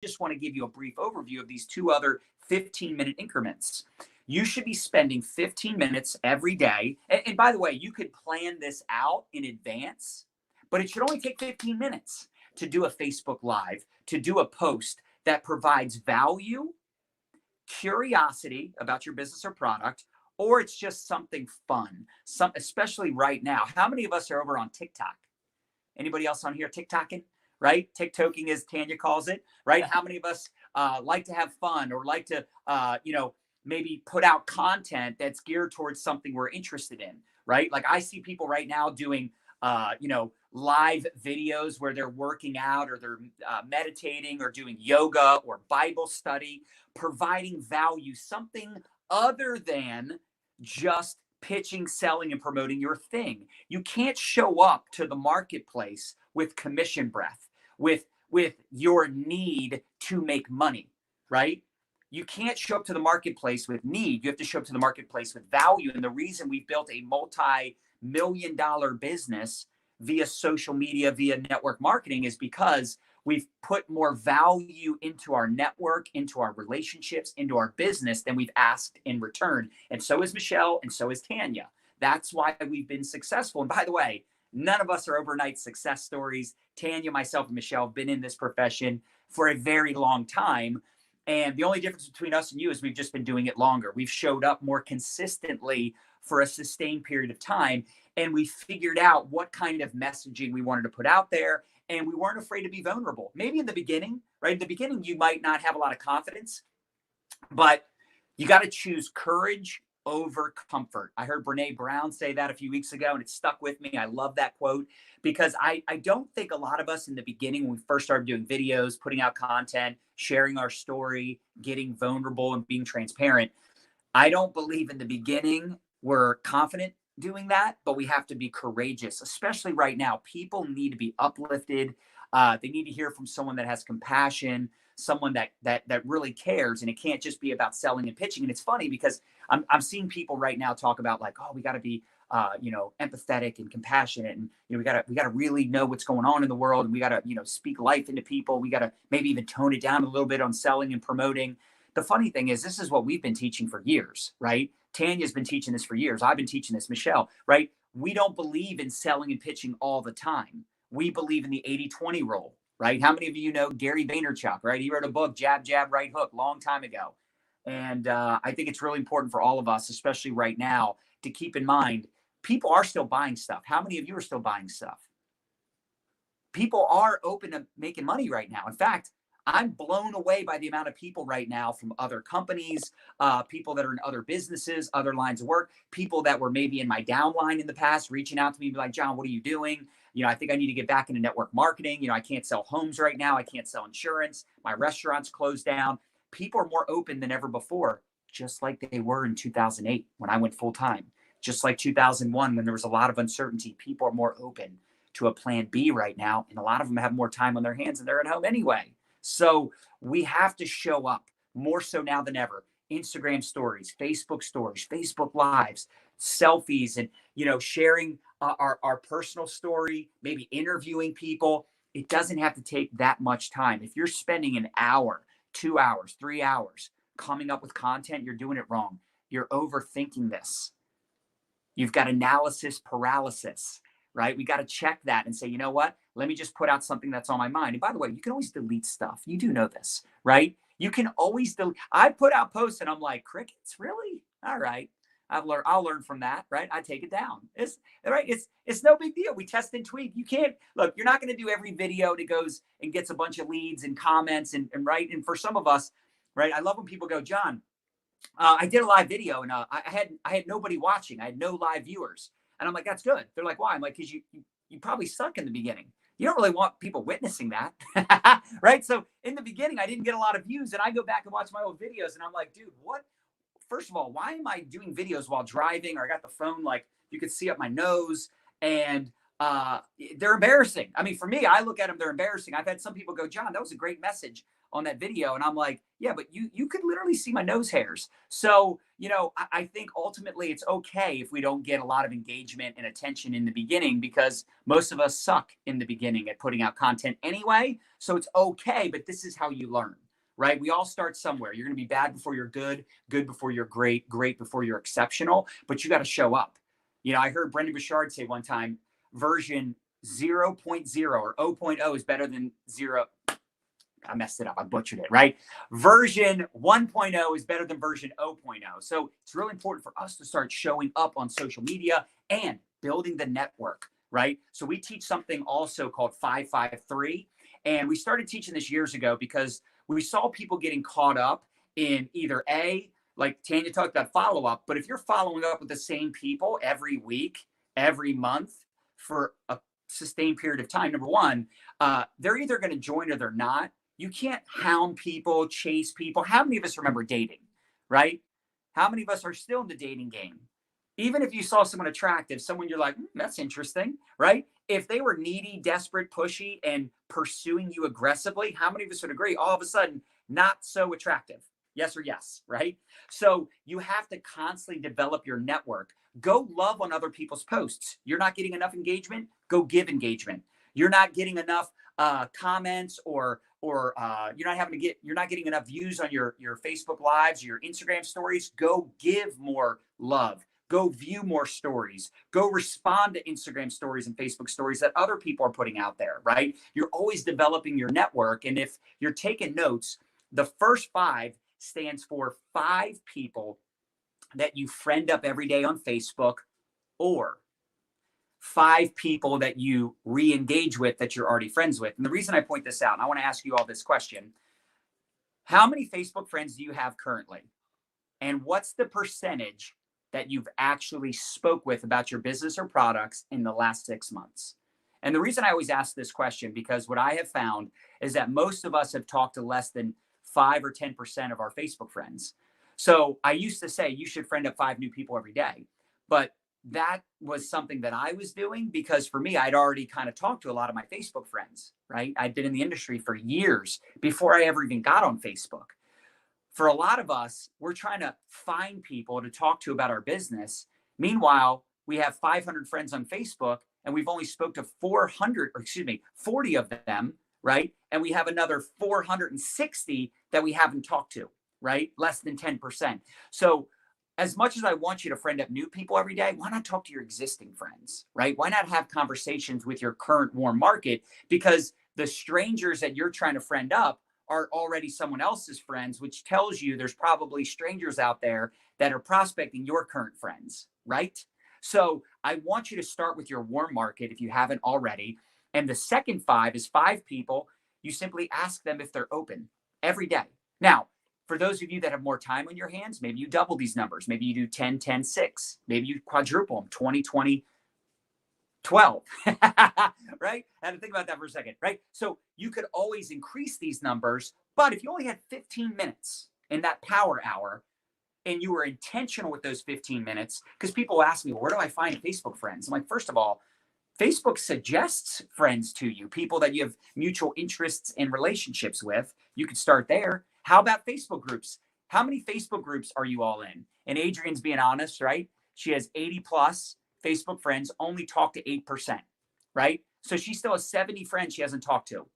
just want to give you a brief overview of these two other 15-minute increments. You should be spending 15 minutes every day. And by the way, you could plan this out in advance, but it should only take 15 minutes to do a Facebook Live, to do a post that provides value, curiosity about your business or product, or it's just something fun. Especially right now. How many of us are over on TikTok? Anybody else on here TikToking? Right? TikToking, as Tanya calls it, right? How many of us like to have fun or like to, maybe put out content that's geared towards something we're interested in, right? Like I see people right now doing, live videos where they're working out or they're meditating or doing yoga or Bible study, providing value, something other than just pitching, selling, and promoting your thing. You can't show up to the marketplace with commission breath, with your need to make money, right? You can't show up to the marketplace with need. You have to show up to the marketplace with value. And the reason we've built a multi-million-dollar business via social media, via network marketing, is because we've put more value into our network, into our relationships, into our business than we've asked in return. And so is Michelle, and so is Tanya. That's why we've been successful. And by the way, none of us are overnight success stories. Tanya, myself, and Michelle have been in this profession for a very long time. And the only difference between us and you is we've just been doing it longer. We've showed up more consistently for a sustained period of time. And we figured out what kind of messaging we wanted to put out there. And we weren't afraid to be vulnerable. Maybe in the beginning, right? In the beginning, you might not have a lot of confidence, but you got to choose courage over comfort. I heard Brene Brown say that a few weeks ago, and it stuck with me. I love that quote because I don't think a lot of us in the beginning, when we first started doing videos, putting out content, sharing our story, getting vulnerable and being transparent, I don't believe in the beginning we're confident doing that, but we have to be courageous, especially right now. People need to be uplifted. They need to hear from someone that has compassion, someone that really cares, and it can't just be about selling and pitching. And it's funny because I'm seeing people right now talk about like, oh, we got to be empathetic and compassionate, and we gotta really know what's going on in the world, and we gotta speak life into people. We gotta maybe even tone it down a little bit on selling and promoting. The funny thing is, this is what we've been teaching for years, right? Tanya's been teaching this for years. I've been teaching this, Michelle, right? We don't believe in selling and pitching all the time. We believe in the 80-20 rule, right? How many of you know Gary Vaynerchuk, right? He wrote a book, Jab, Jab, Right Hook, long time ago. And I think it's really important for all of us, especially right now, to keep in mind, people are still buying stuff. How many of you are still buying stuff? People are open to making money right now. In fact, I'm blown away by the amount of people right now from other companies, people that are in other businesses, other lines of work, people that were maybe in my downline in the past, reaching out to me, be like, John, what are you doing? I think I need to get back into network marketing. I can't sell homes right now. I can't sell insurance. My restaurant's closed down. People are more open than ever before, just like they were in 2008 when I went full time, just like 2001 when there was a lot of uncertainty. People are more open to a plan B right now, and a lot of them have more time on their hands and they're at home anyway. So we have to show up more so now than ever. Instagram stories, Facebook Lives, selfies, and sharing our personal story, maybe interviewing people. It doesn't have to take that much time. If you're spending an hour, 2 hours, 3 hours coming up with content, you're doing it wrong. You're overthinking this. You've got analysis paralysis, right? We got to check that and say, you know what? Let me just put out something that's on my mind. And by the way, you can always delete stuff. You do know this, right? You can always delete. I put out posts and I'm like, crickets, really? All right. I'll learn from that, right? I take it down. It's no big deal. We test and tweak. You can't look. You're not going to do every video that goes and gets a bunch of leads and comments and right. And for some of us, right, I love when people go, John, I did a live video and I had nobody watching. I had no live viewers, and I'm like, that's good. They're like, why? I'm like, because you probably suck in the beginning. You don't really want people witnessing that, right? So in the beginning, I didn't get a lot of views, and I go back and watch my old videos, and I'm like, dude, what? First of all, why am I doing videos while driving? Or I got the phone, like you could see up my nose, and they're embarrassing. I mean, for me, I look at them, they're embarrassing. I've had some people go, John, that was a great message. on that video. And I'm like, yeah, but you could literally see my nose hairs. So, I think ultimately it's okay if we don't get a lot of engagement and attention in the beginning, because most of us suck in the beginning at putting out content anyway. So it's okay, but this is how you learn, right? We all start somewhere. You're going to be bad before you're good, good before you're great, great before you're exceptional, but you got to show up. I heard Brendan Burchard say one time, version 0.0 or 0.0 is better than zero. I messed it up. I butchered it, right? Version 1.0 is better than version 0.0. So it's really important for us to start showing up on social media and building the network, right? So we teach something also called 553. And we started teaching this years ago because we saw people getting caught up in either like Tanya talked about, follow-up, but if you're following up with the same people every week, every month for a sustained period of time, number one, they're either going to join or they're not. You can't hound people, chase people. How many of us remember dating, right? How many of us are still in the dating game? Even if you saw someone attractive, someone you're like, that's interesting, right? If they were needy, desperate, pushy, and pursuing you aggressively, how many of us would agree? All of a sudden, not so attractive. Yes or yes, right? So you have to constantly develop your network. Go love on other people's posts. You're not getting enough engagement, go give engagement. You're not getting enough comments or you're not getting enough views on your Facebook lives, your Instagram stories. Go give more love. Go view more stories. Go respond to Instagram stories and Facebook stories that other people are putting out there, right? You're always developing your network. And if you're taking notes, the first 5 stands for 5 people that you friend up every day on Facebook, or 5 people that you re-engage with that you're already friends with. And the reason I point this out, and I want to ask you all this question: how many Facebook friends do you have currently? And what's the percentage that you've actually spoke with about your business or products in the last 6 months? And the reason I always ask this question, because what I have found is that most of us have talked to less than 5 or 10% of our Facebook friends. So I used to say you should friend up 5 new people every day, but that was something that I was doing because for me, I'd already kind of talked to a lot of my Facebook friends, right? I'd been in the industry for years before I ever even got on Facebook. For a lot of us, we're trying to find people to talk to about our business. Meanwhile, we have 500 friends on Facebook and we've only spoke to 40 of them, right? And we have another 460 that we haven't talked to, right? Less than 10%. So as much as I want you to friend up new people every day, why not talk to your existing friends, right? Why not have conversations with your current warm market? Because the strangers that you're trying to friend up are already someone else's friends, which tells you there's probably strangers out there that are prospecting your current friends, right? So I want you to start with your warm market if you haven't already. And the second 5 is 5 people. You simply ask them if they're open every day. Now, for those of you that have more time on your hands, maybe you double these numbers. Maybe you do 10, 10, 6. Maybe you quadruple them, 20, 20, 12, right? I had to think about that for a second, right? So you could always increase these numbers, but if you only had 15 minutes in that power hour and you were intentional with those 15 minutes, because people ask me, well, where do I find Facebook friends? I'm like, first of all, Facebook suggests friends to you, people that you have mutual interests and relationships with. You could start there. How about Facebook groups? How many Facebook groups are you all in? And Adrienne's being honest, right? She has 80 plus Facebook friends, only talk to 8%, right? So she still has 70 friends she hasn't talked to.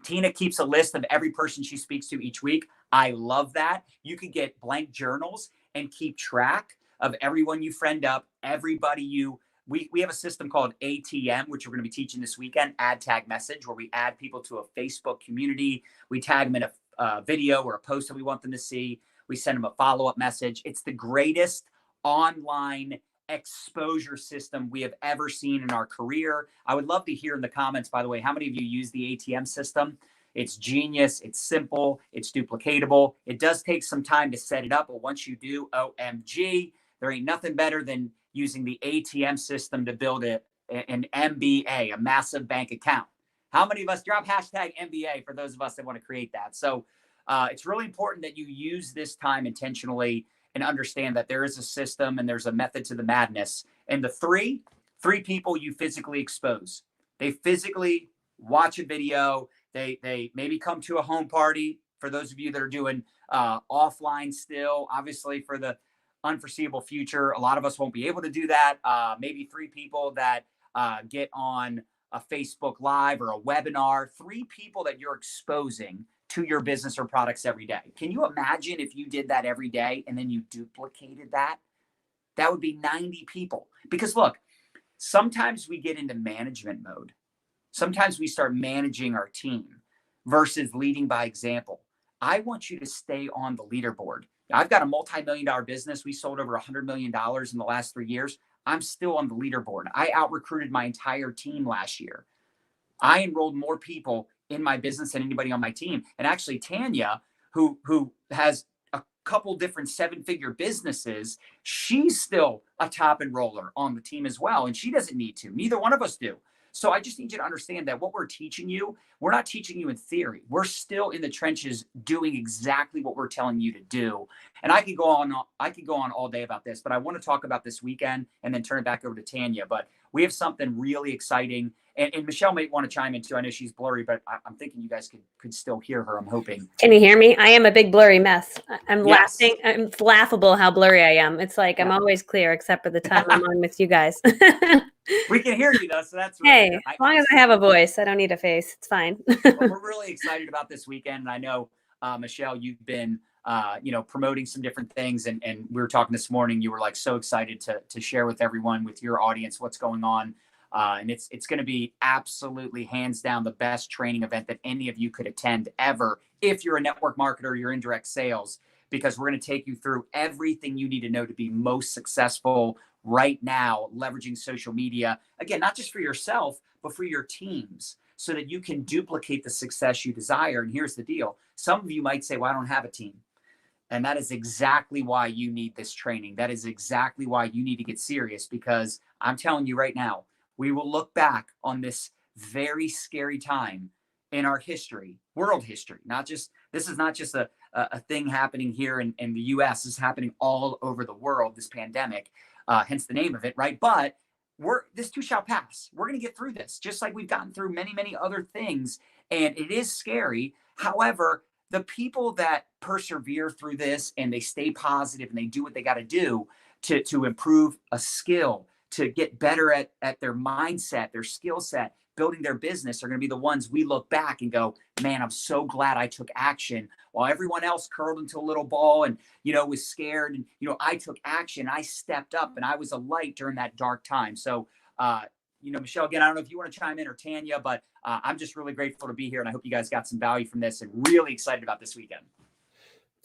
Tina keeps a list of every person she speaks to each week. I love that. You could get blank journals and keep track of everyone you friend up, everybody we have a system called ATM, which we're going to be teaching this weekend, add tag message, where we add people to a Facebook community. We tag them in a video or a post that we want them to see. We send them a follow-up message. It's the greatest online exposure system we have ever seen in our career. I would love to hear in the comments, by the way, how many of you use the ATM system? It's genius. It's simple. It's duplicatable. It does take some time to set it up, but once you do, OMG, there ain't nothing better than using the ATM system to build an MBA, a massive bank account. How many of us drop hashtag MBA for those of us that want to create that? So it's really important that you use this time intentionally and understand that there is a system and there's a method to the madness. And the three people you physically expose. They physically watch a video. They maybe come to a home party. For those of you that are doing offline still, obviously for the unforeseeable future, a lot of us won't be able to do that. Maybe 3 people that get on a Facebook Live or a webinar, 3 people that you're exposing to your business or products every day. Can you imagine if you did that every day and then you duplicated that? That would be 90 people. Because look, sometimes we get into management mode. Sometimes we start managing our team versus leading by example. I want you to stay on the leaderboard. I've got a multi-million-dollar business. We sold over $100 million in the last 3 years. I'm still on the leaderboard. I out-recruited my entire team last year. I enrolled more people in my business than anybody on my team. And actually, Tanya, who has a couple different 7-figure businesses, she's still a top enroller on the team as well. And she doesn't need to. Neither one of us do. So I just need you to understand that what we're teaching you, we're not teaching you in theory. We're still in the trenches doing exactly what we're telling you to do. And I could go on all day about this, but I want to talk about this weekend and then turn it back over to Tanya. But we have something really exciting. And Michelle may want to chime in too. I know she's blurry, but I'm thinking you guys could still hear her. I'm hoping. Can you hear me? I am a big blurry mess. I'm laughing. It's laughable how blurry I am. It's like I'm always clear except for the time I'm on with you guys. We can hear you though, so that's really hey. As long as I have a voice, I don't need a face. It's fine. Well, we're really excited about this weekend, and I know Michelle, you've been promoting some different things, and we were talking this morning. You were like so excited to share with everyone, with your audience, what's going on. And it's going to be absolutely hands down the best training event that any of you could attend ever if you're a network marketer or you're in direct sales, because we're going to take you through everything you need to know to be most successful right now, leveraging social media, again, not just for yourself, but for your teams, so that you can duplicate the success you desire. And here's the deal. Some of you might say, well, I don't have a team. And that is exactly why you need this training. That is exactly why you need to get serious, because I'm telling you right now, we will look back on this very scary time in our history, world history. This is not just a thing happening here in the US. This is happening all over the world, this pandemic, hence the name of it, right? But this too shall pass. We're going to get through this, just like we've gotten through many, many other things. And it is scary. However, the people that persevere through this and they stay positive and they do what they got to do to improve a skill, to get better at their mindset, their skill set, building their business, are going to be the ones we look back and go, man, I'm so glad I took action while everyone else curled into a little ball and, was scared. And, I took action. I stepped up and I was a light during that dark time. So, Michelle, again, I don't know if you want to chime in or Tanya, but I'm just really grateful to be here. And I hope you guys got some value from this and really excited about this weekend.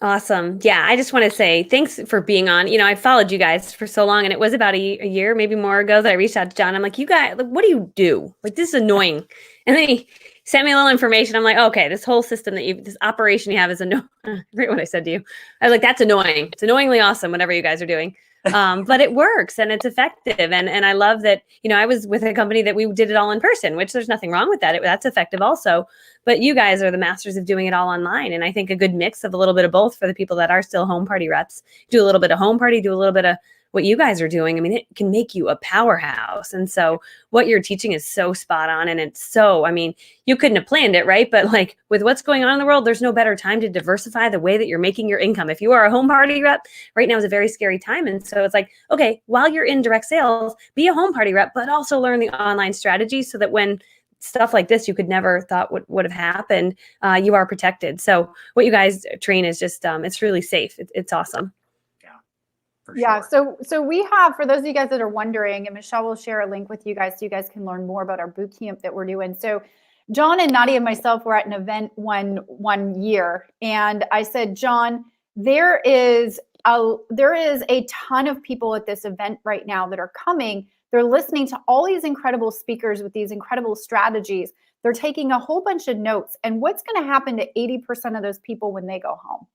Awesome. Yeah, I just want to say thanks for being on. I followed you guys for so long, and it was about a year, maybe more ago, that I reached out to John. I'm like, you guys, what do you do? Like, this is annoying. And then he sent me a little information. I'm like, okay, this whole system this operation you have is annoying. I forget what I said to you. I was like, that's annoying. It's annoyingly awesome, whatever you guys are doing. But it works and it's effective. And I love that, I was with a company that we did it all in person, which there's nothing wrong with that. That's effective also. But you guys are the masters of doing it all online. And I think a good mix of a little bit of both for the people that are still home party reps. Do a little bit of home party, do a little bit of what you guys are doing. I mean, it can make you a powerhouse. And so what you're teaching is so spot on. And it's so, you couldn't have planned it, right? But like with what's going on in the world, there's no better time to diversify the way that you're making your income. If you are a home party rep, right now is a very scary time. And so it's like, okay, while you're in direct sales, be a home party rep, but also learn the online strategy so that when stuff like this you could never thought would have happened, you are protected. So what you guys train is just, it's really safe. It's awesome. Yeah. So we have, for those of you guys that are wondering, and Michelle will share a link with you guys so you guys can learn more about our boot camp that we're doing. So John and Nadia and myself were at an event one year, and I said, John, there is a ton of people at this event right now that are coming. They're listening to all these incredible speakers with these incredible strategies. They're taking a whole bunch of notes. And what's going to happen to 80% of those people when they go home?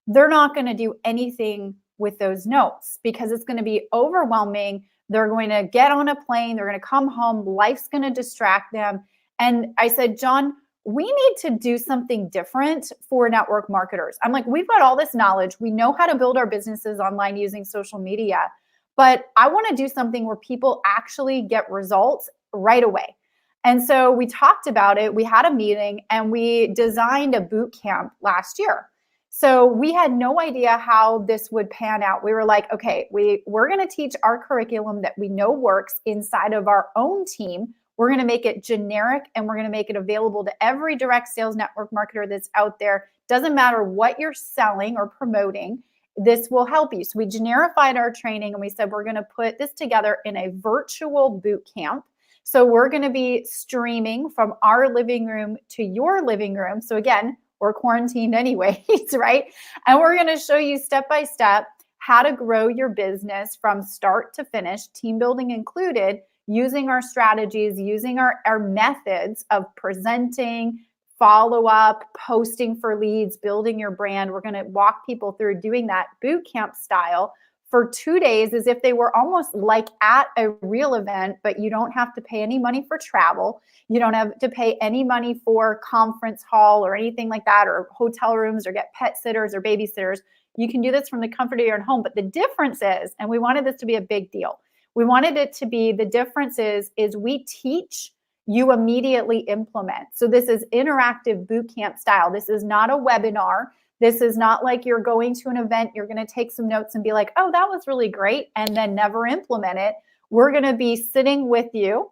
They're not going to do anything with those notes because it's going to be overwhelming. They're going to get on a plane. They're going to come home. Life's going to distract them. And I said, John, we need to do something different for network marketers. I'm like, we've got all this knowledge. We know how to build our businesses online using social media, but I want to do something where people actually get results right away. And so we talked about it. We had a meeting and we designed a boot camp last year. So we had no idea how this would pan out. We were like, okay, we're going to teach our curriculum that we know works inside of our own team. We're going to make it generic and we're going to make it available to every direct sales network marketer that's out there. Doesn't matter what you're selling or promoting, this will help you. So we generified our training and we said, we're going to put this together in a virtual boot camp. So we're going to be streaming from our living room to your living room. So again, we're quarantined anyways, right? And we're going to show you step by step how to grow your business from start to finish, team building included, using our strategies, using our methods of presenting, follow up, posting for leads, building your brand. We're going to walk people through doing that boot camp style for 2 days as if they were almost like at a real event, but you don't have to pay any money for travel. You don't have to pay any money for conference hall or anything like that, or hotel rooms, or get pet sitters or babysitters. You can do this from the comfort of your own home. But the difference is, and we wanted this to be a big deal, we wanted it to be, the difference is we teach, you immediately implement. So this is interactive boot camp style. This is not a webinar. This is not like you're going to an event, you're going to take some notes and be like, oh, that was really great, and then never implement it. We're going to be sitting with you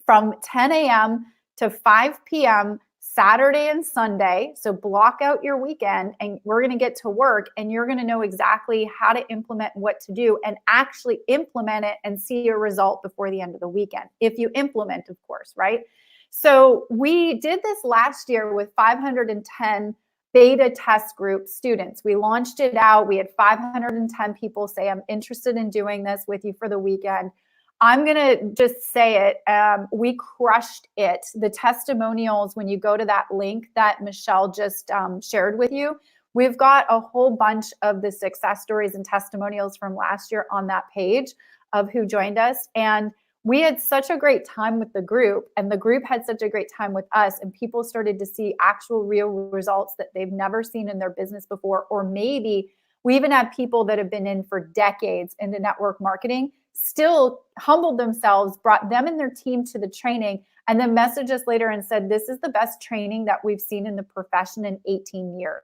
from 10 a.m. to 5 p.m. Saturday and Sunday. So block out your weekend and we're going to get to work, and you're going to know exactly how to implement what to do and actually implement it and see your result before the end of the weekend. If you implement, of course, right? So we did this last year with 510 beta test group students. We launched it out. We had 510 people say, I'm interested in doing this with you for the weekend. I'm going to just say it. We crushed it. The testimonials, when you go to that link that Michelle just shared with you, we've got a whole bunch of the success stories and testimonials from last year on that page of who joined us. And we had such a great time with the group, and the group had such a great time with us, and people started to see actual real results that they've never seen in their business before. Or maybe we even had people that have been in for decades into network marketing, still humbled themselves, brought them and their team to the training, and then messaged us later and said, this is the best training that we've seen in the profession in 18 years.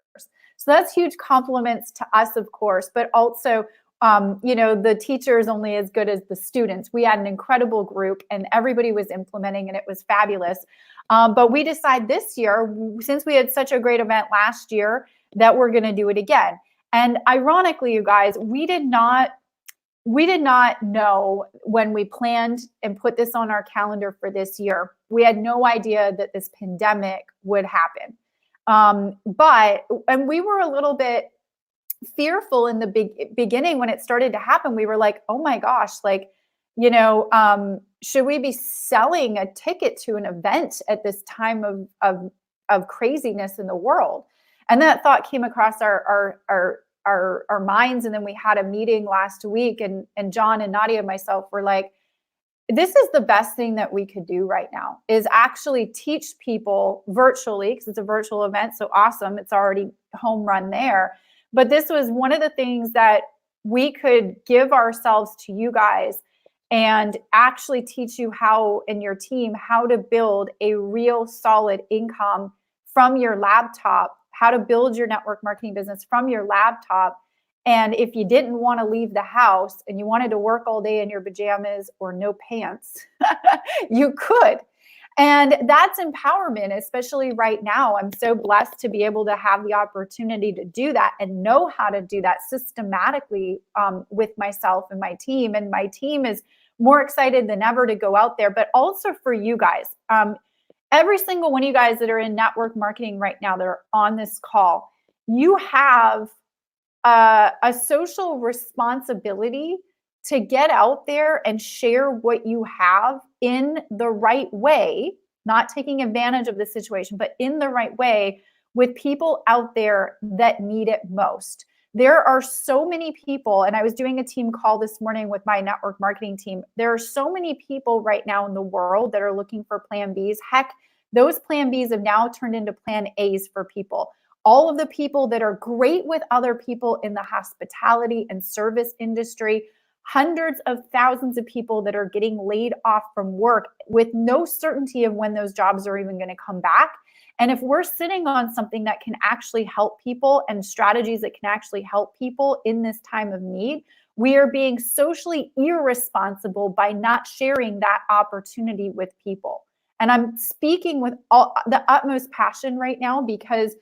So that's huge compliments to us, of course, but also the teacher is only as good as the students. We had an incredible group and everybody was implementing and it was fabulous. But we decided this year, since we had such a great event last year, that we're going to do it again. And ironically, you guys, we did not know when we planned and put this on our calendar for this year. We had no idea that this pandemic would happen. And we were a little bit fearful in the beginning when it started to happen. We were like, oh my gosh, should we be selling a ticket to an event at this time of craziness in the world? And that thought came across our minds. And then we had a meeting last week, and John and Nadia and myself were like, this is the best thing that we could do right now, is actually teach people virtually, because it's a virtual event. So awesome. It's already home run there. But this was one of the things that we could give ourselves to you guys and actually teach you how, and your team, how to build a real solid income from your laptop, how to build your network marketing business from your laptop. And if you didn't want to leave the house and you wanted to work all day in your pajamas or no pants, you could. And that's empowerment, especially right now. I'm so blessed to be able to have the opportunity to do that and know how to do that systematically with myself and my team. And my team is more excited than ever to go out there, but also for you guys. Every single one of you guys that are in network marketing right now that are on this call, you have a social responsibility to get out there and share what you have in the right way, not taking advantage of the situation, but in the right way with people out there that need it most. There are so many people, and I was doing a team call this morning with my network marketing team. There are so many people right now in the world that are looking for plan Bs. Heck, those plan Bs have now turned into plan As for people. All of the people that are great with other people in the hospitality and service industry, hundreds of thousands of people that are getting laid off from work with no certainty of when those jobs are even going to come back. And if we're sitting on something that can actually help people and strategies that can actually help people in this time of need, we are being socially irresponsible by not sharing that opportunity with people. And I'm speaking with all the utmost passion right now because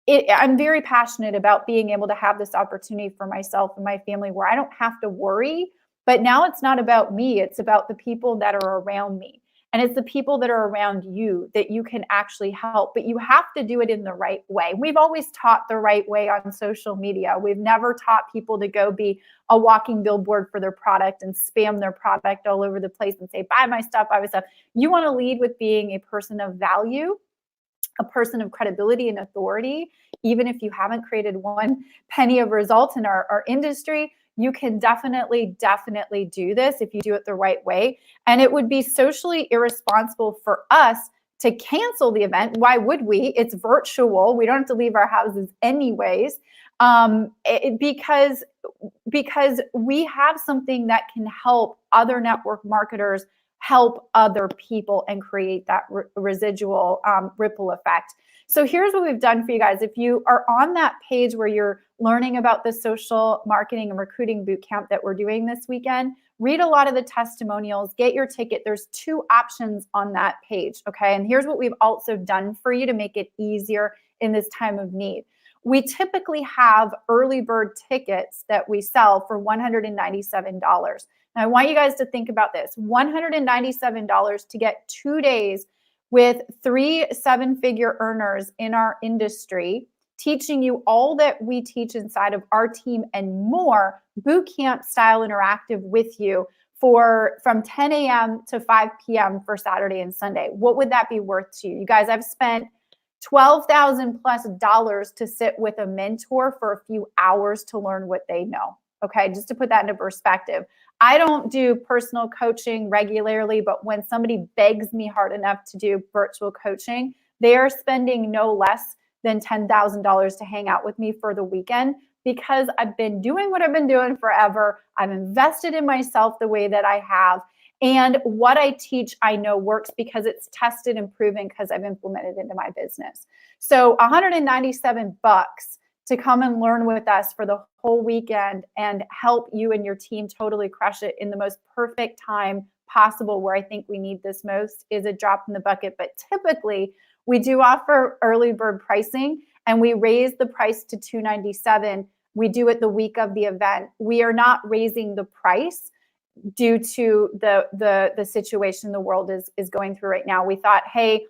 I'm very passionate about being able to have this opportunity for myself and my family where I don't have to worry. But now it's not about me. It's about the people that are around me. And it's the people that are around you that you can actually help. But you have to do it in the right way. We've always taught the right way on social media. We've never taught people to go be a walking billboard for their product and spam their product all over the place and say, buy my stuff, buy my stuff. You want to lead with being a person of value, a person of credibility and authority. Even if you haven't created one penny of results in our industry, you can definitely do this if you do it the right way. And it would be socially irresponsible for us to cancel the event. Why would we? It's virtual. We don't have to leave our houses anyways, because we have something that can help other network marketers help other people and create that residual ripple effect. So here's what we've done for you guys. If you are on that page where you're learning about the social marketing and recruiting bootcamp that we're doing this weekend, read a lot of the testimonials, get your ticket. There's 2 options on that page, okay? And here's what we've also done for you to make it easier in this time of need. We typically have early bird tickets that we sell for $197. Now, I want you guys to think about this. $197 to get 2 days with 3 7-figure earners in our industry, teaching you all that we teach inside of our team and more, boot camp style interactive with you from 10 a.m. to 5 p.m. for Saturday and Sunday. What would that be worth to you? You guys, I've spent $12,000+ to sit with a mentor for a few hours to learn what they know. Okay, just to put that into perspective. I don't do personal coaching regularly, but when somebody begs me hard enough to do virtual coaching, they are spending no less than $10,000 to hang out with me for the weekend because I've been doing what I've been doing forever. I've invested in myself the way that I have. And what I teach, I know works because it's tested and proven because I've implemented into my business. So $197 to come and learn with us for the whole weekend and help you and your team totally crush it in the most perfect time possible where I think we need this most is a drop in the bucket. But typically we do offer early bird pricing and we raise the price to $297. We do it the week of the event. We are not raising the price due to the situation the world is going through right now. We thought, hey,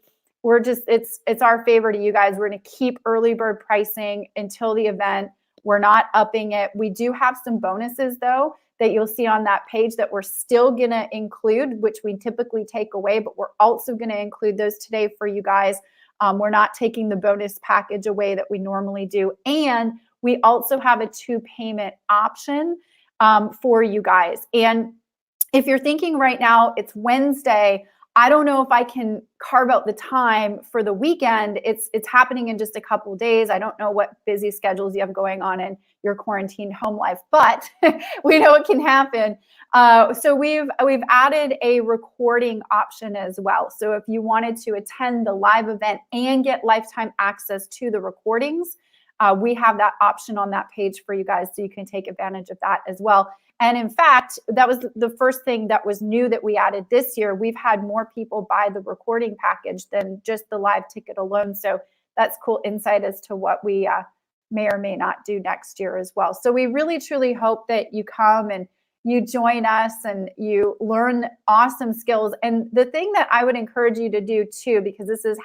it's our favor to you guys. We're going to keep early bird pricing until the event. We're not upping it. We do have some bonuses though that you'll see on that page that we're still going to include, which we typically take away, but we're also going to include those today for you guys. We're not taking the bonus package away that we normally do. And we also have a 2-payment option for you guys. And if you're thinking right now, it's Wednesday, I don't know if I can carve out the time for the weekend. It's happening in just a couple of days. I don't know what busy schedules you have going on in your quarantine home life, but we know it can happen. So we've added a recording option as well. So if you wanted to attend the live event and get lifetime access to the recordings, we have that option on that page for you guys, so you can take advantage of that as well. And in fact, that was the first thing that was new that we added this year. We've had more people buy the recording package than just the live ticket alone. So that's cool insight as to what we may or may not do next year as well. So we really, truly hope that you come and you join us and you learn awesome skills. And the thing that I would encourage you to do too, because this is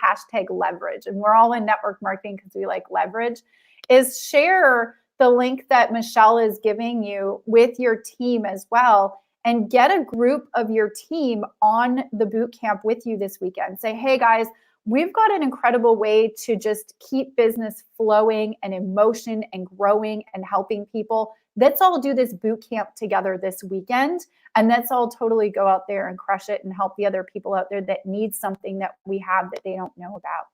#leverage, and we're all in network marketing because we like leverage, is share the link that Michelle is giving you with your team as well, and get a group of your team on the boot camp with you this weekend. Say, hey guys, we've got an incredible way to just keep business flowing and in motion and growing and helping people. Let's all do this boot camp together this weekend, and let's all totally go out there and crush it and help the other people out there that need something that we have that they don't know about.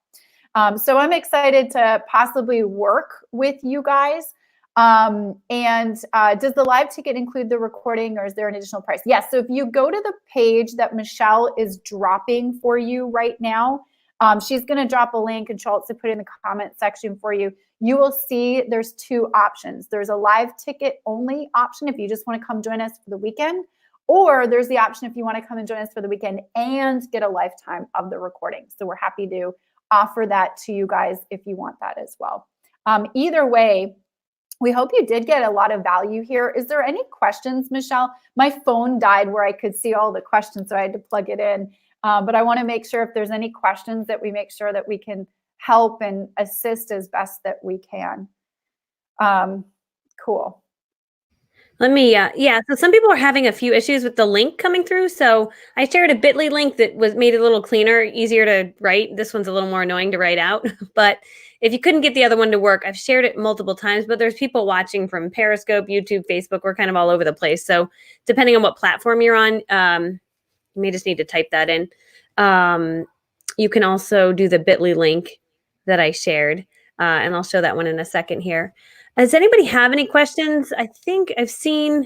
So I'm excited to possibly work with you guys Does the live ticket include the recording, or is there an additional price? Yes. So if you go to the page that Michelle is dropping for you right now, she's going to drop a link and she'll also put it in the comment section for you. You will see there's two options. There's a live ticket only option if you just want to come join us for the weekend, or there's the option if you want to come and join us for the weekend and get a lifetime of the recording. So we're happy to offer that to you guys if you want that as well. Either way, we hope you did get a lot of value here. Is there any questions, Michelle? My phone died where I could see all the questions, so I had to plug it in. But I want to make sure if there's any questions that we make sure that we can help and assist as best that we can. Cool. Let me, so some people are having a few issues with the link coming through. So I shared a bit.ly link that was made a little cleaner, easier to write. This one's a little more annoying to write out. But if you couldn't get the other one to work, I've shared it multiple times, but there's people watching from Periscope, YouTube, Facebook. We're kind of all over the place. So depending on what platform you're on, you may just need to type that in. You can also do the bit.ly link that I shared, and I'll show that one in a second here. Does anybody have any questions? I think I've seen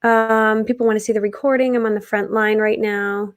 people want to see the recording. I'm on the front line right now.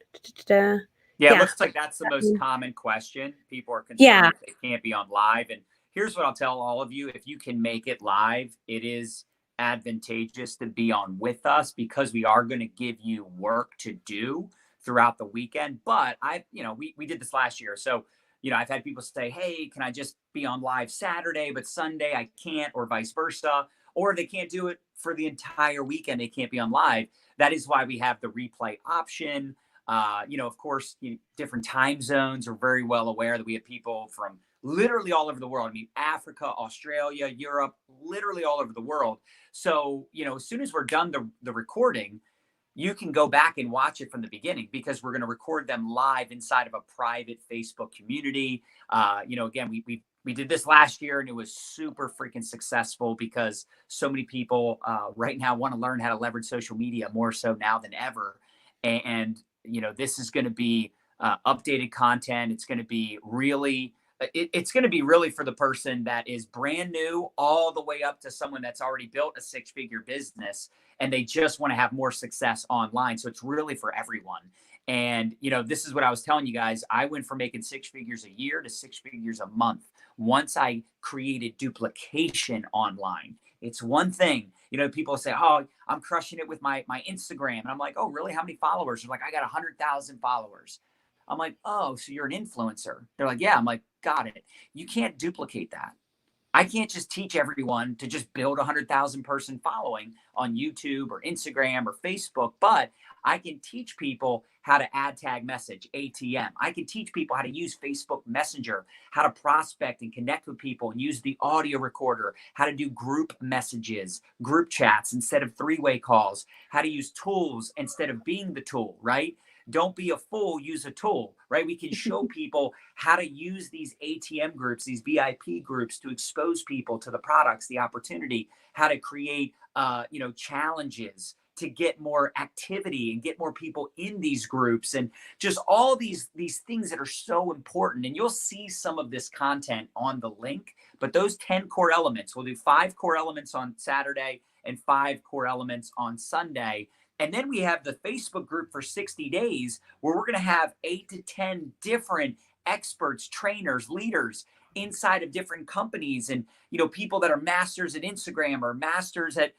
Yeah, it looks like that's the most common question. People are concerned if they can't be on live. And here's what I'll tell all of you. If you can make it live, it is advantageous to be on with us because we are going to give you work to do throughout the weekend. But we did this last year. So I've had people say, hey, can I just be on live Saturday, but Sunday I can't, or vice versa, or they can't do it for the entire weekend. They can't be on live. That is why we have the replay option. Of course, different time zones are very well aware that we have people from literally all over the world. I mean, Africa, Australia, Europe, literally all over the world. So, as soon as we're done the recording, you can go back and watch it from the beginning because we're going to record them live inside of a private Facebook community. Again, we did this last year and it was super freaking successful because so many people right now want to learn how to leverage social media more so now than ever. And this is going to be updated content. It's going to be really it's going to be really for the person that is brand new all the way up to someone that's already built a six-figure business and they just want to have more success online. So it's really for everyone. And, this is what I was telling you guys. I went from making six figures a year to six figures a month. Once I created duplication online, it's one thing, people say, oh, I'm crushing it with my Instagram. And I'm like, oh, really? How many followers? They're like, I got 100,000 followers. I'm like, oh, so you're an influencer. They're like, yeah. I'm like, got it. You can't duplicate that. I can't just teach everyone to just build 100,000 person following on YouTube or Instagram or Facebook, but I can teach people how to add tag message, ATM. I can teach people how to use Facebook Messenger, how to prospect and connect with people and use the audio recorder, how to do group messages, group chats instead of three-way calls, how to use tools instead of being the tool, right? Don't be a fool, use a tool, right? We can show people how to use these ATM groups, these VIP groups to expose people to the products, the opportunity, how to create, challenges to get more activity and get more people in these groups and just all these things that are so important. And you'll see some of this content on the link, but those 10 core elements, we'll do 5 core elements on Saturday and 5 core elements on Sunday. And then we have the Facebook group for 60 days where we're going to have 8 to 10 different experts, trainers, leaders inside of different companies and, people that are masters at Instagram or masters at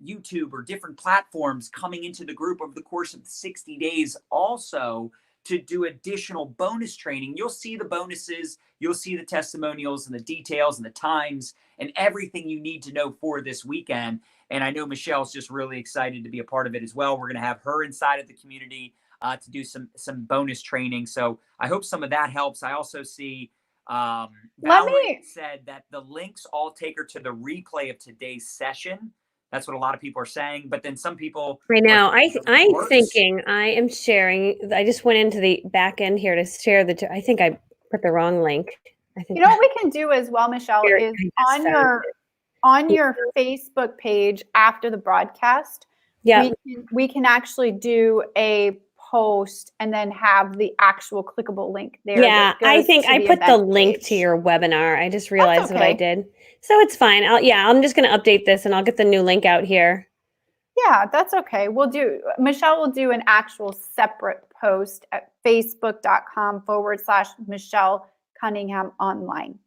YouTube or different platforms coming into the group over the course of 60 days also to do additional bonus training. You'll see the bonuses, you'll see the testimonials and the details and the times and everything you need to know for this weekend. And I know Michelle's just really excited to be a part of it as well. We're going to have her inside of the community to do some bonus training. So I hope some of that helps. I also see Valerie said that the links all take her to the replay of today's session. That's what a lot of people are saying. But then some people right now, I'm thinking I am sharing. I just went into the back end here to share I think I put the wrong link. I think what we can do as well, Michelle, is on your Facebook page after the broadcast. Yeah, we can actually do a post and then have the actual clickable link there. Yeah, I think I put the link to your webinar. I just realized what I did. So it's fine. I'm just going to update this and I'll get the new link out here. Yeah, that's okay. Michelle will do an actual separate post at facebook.com/Michelle Cunningham online.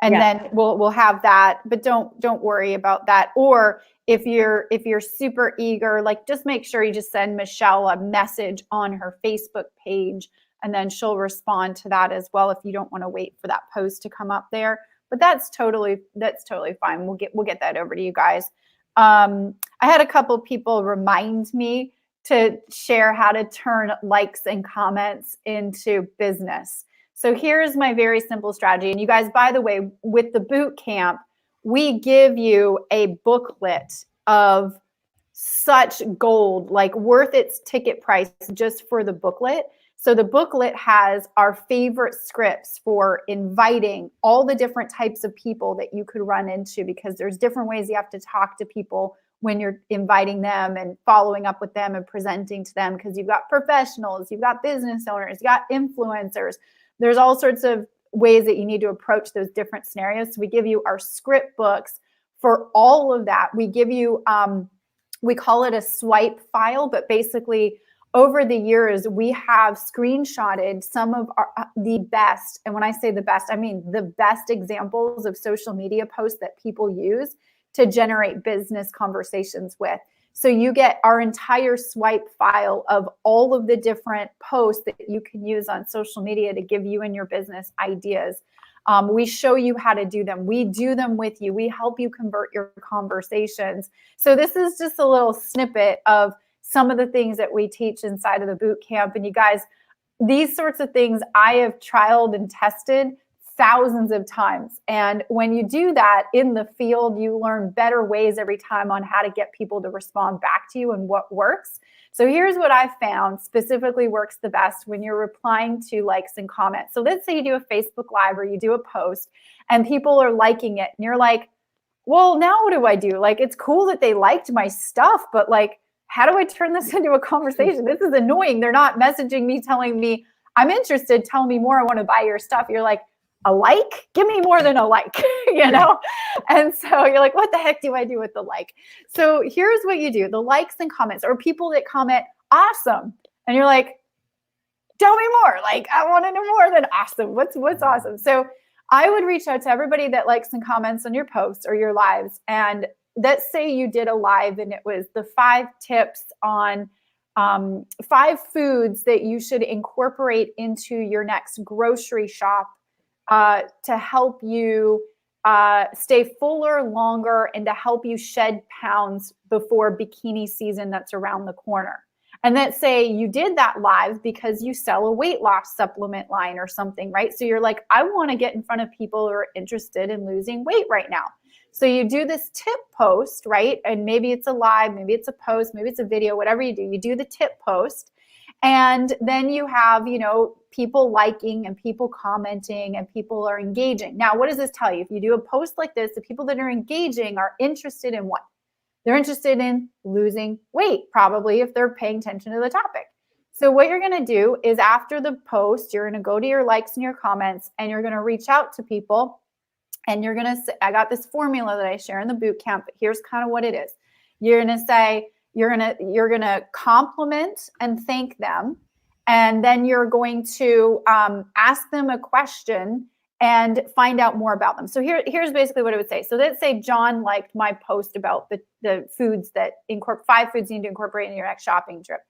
And then we'll have that, but don't worry about that. Or if you're super eager, like just make sure you just send Michelle a message on her Facebook page, and then she'll respond to that as well if you don't want to wait for that post to come up there. But that's totally fine. We'll get that over to you guys. I had a couple people remind me to share how to turn likes and comments into business. So here's my very simple strategy. And you guys, by the way, with the boot camp, we give you a booklet of such gold, like worth its ticket price just for the booklet. So the booklet has our favorite scripts for inviting all the different types of people that you could run into, because there's different ways you have to talk to people when you're inviting them and following up with them and presenting to them, because you've got professionals, you've got business owners, you've got influencers. There's all sorts of ways that you need to approach those different scenarios. So we give you our script books for all of that. We give you, we call it a swipe file, but basically over the years, we have screenshotted some of the best, and when I say the best, I mean the best examples of social media posts that people use to generate business conversations with. So you get our entire swipe file of all of the different posts that you can use on social media to give you and your business ideas. We show you how to do them. We do them with you. We help you convert your conversations. So this is just a little snippet of some of the things that we teach inside of the boot camp. And you guys, these sorts of things I have trialed and tested thousands of times. And when you do that in the field, you learn better ways every time on how to get people to respond back to you and what works. So here's what I found specifically works the best when you're replying to likes and comments. So let's say you do a Facebook Live or you do a post and people are liking it and you're like, well, now what do I do? Like, it's cool that they liked my stuff, but like, how do I turn this into a conversation? This is annoying. They're not messaging me, telling me, I'm interested, tell me more, I want to buy your stuff. You're like, a like? Give me more than a like, you know? And so you're like, what the heck do I do with the like? So here's what you do. The likes and comments, or people that comment, awesome. And you're like, tell me more. Like, I want to know more than awesome. What's awesome? So I would reach out to everybody that likes and comments on your posts or your lives. And let's say you did a live and it was the 5 tips on 5 foods that you should incorporate into your next grocery shop to help you stay fuller longer and to help you shed pounds before bikini season that's around the corner. And let's say you did that live because you sell a weight loss supplement line or something, right? So you're like, I want to get in front of people who are interested in losing weight right now. So you do this tip post, right? And maybe it's a live, maybe it's a post, maybe it's a video, whatever you do. You do the tip post. And then you have, you know, people liking and people commenting and people are engaging. Now, what does this tell you? If you do a post like this, the people that are engaging are interested in what? They're interested in losing weight, probably, if they're paying attention to the topic. So what you're going to do is after the post, you're going to go to your likes and your comments, and you're going to reach out to people. And you're going to say, I got this formula that I share in the boot camp, but here's kind of what it is. You're going to say, you're going to compliment and thank them. And then you're going to ask them a question and find out more about them. So here's basically what it would say. So let's say John liked my post about the foods that 5 foods you need to incorporate in your next shopping trip.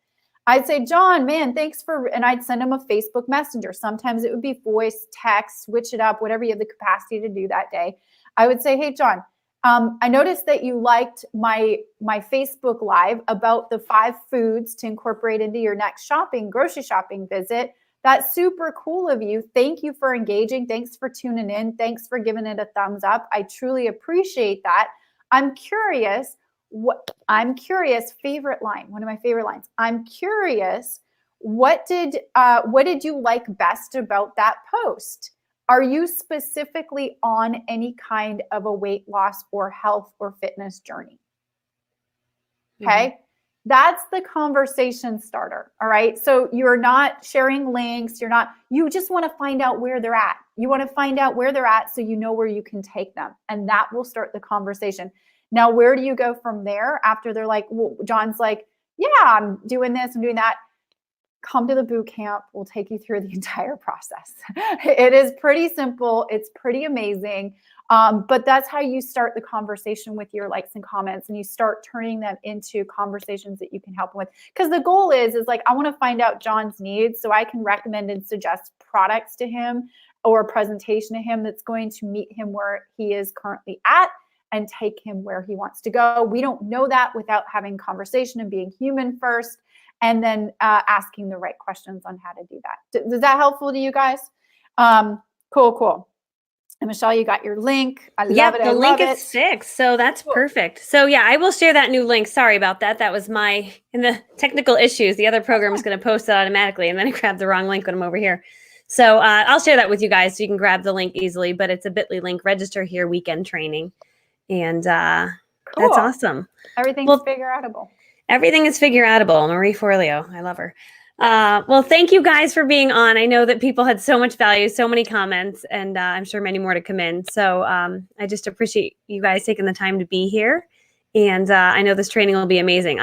I'd say, John, man, thanks and I'd send him a Facebook Messenger. Sometimes it would be voice, text, switch it up, whatever you have the capacity to do that day. I would say, hey, John, I noticed that you liked my Facebook Live about the 5 foods to incorporate into your next grocery shopping visit. That's super cool of you. Thank you for engaging. Thanks for tuning in. Thanks for giving it a thumbs up. I truly appreciate that. I'm curious, favorite line, one of my favorite lines. I'm curious, what did you like best about that post? Are you specifically on any kind of a weight loss or health or fitness journey? Okay. That's the conversation starter. All right. So you're not sharing links. You just want to find out where they're at. You want to find out where they're at so you know where you can take them. And that will start the conversation. Now, where do you go from there after they're like, well, John's like, yeah, I'm doing this, I'm doing that. Come to the boot camp. We'll take you through the entire process. It is pretty simple. It's pretty amazing. But that's how you start the conversation with your likes and comments, and you start turning them into conversations that you can help them with. Because the goal is like, I want to find out John's needs so I can recommend and suggest products to him or a presentation to him that's going to meet him where he is currently at and take him where he wants to go. We don't know that without having conversation and being human first, and then asking the right questions on how to do that. Is that helpful to you guys? Cool. And Michelle, you got your link. I love it. The link is fixed, so that's perfect. So yeah, I will share that new link. Sorry about that. That was in the technical issues. The other program is going to post it automatically, and then I grabbed the wrong link when I'm over here. So I'll share that with you guys so you can grab the link easily. But it's a bit.ly link. Register here, weekend training, and cool. That's awesome. Everything's figure-outable. Everything is figure-outable. Marie Forleo, I love her. Well, thank you guys for being on. I know that people had so much value, so many comments, and I'm sure many more to come in. So I just appreciate you guys taking the time to be here. And I know this training will be amazing.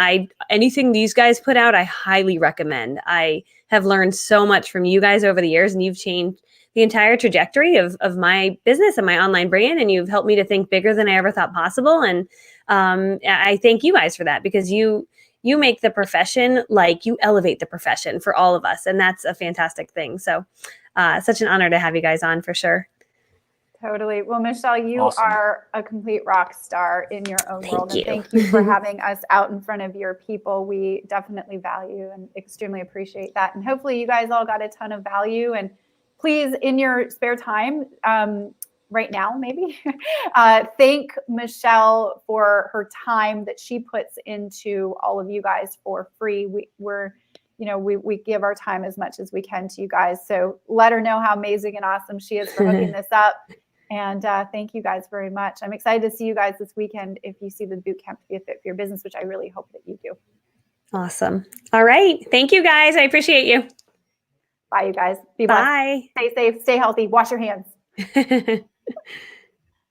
Anything these guys put out, I highly recommend. I have learned so much from you guys over the years, and you've changed the entire trajectory of my business and my online brand. And you've helped me to think bigger than I ever thought possible. And I thank you guys for that, because you make the profession, like, you elevate the profession for all of us. And that's a fantastic thing. So such an honor to have you guys on, for sure. Totally. Well, Michelle, you are a complete rock star in your own world. Thank you. And thank you for having us out in front of your people. We definitely value and extremely appreciate that. And hopefully you guys all got a ton of value. And please, in your spare time, right now, maybe, thank Michelle for her time that she puts into all of you guys for free. We give our time as much as we can to you guys. So let her know how amazing and awesome she is for hooking this up. And thank you guys very much. I'm excited to see you guys this weekend if you see the boot camp to be a fit for your business, which I really hope that you do. Awesome. All right. Thank you, guys. I appreciate you. Bye, you guys. Be blessed. Bye. Stay safe. Stay healthy. Wash your hands.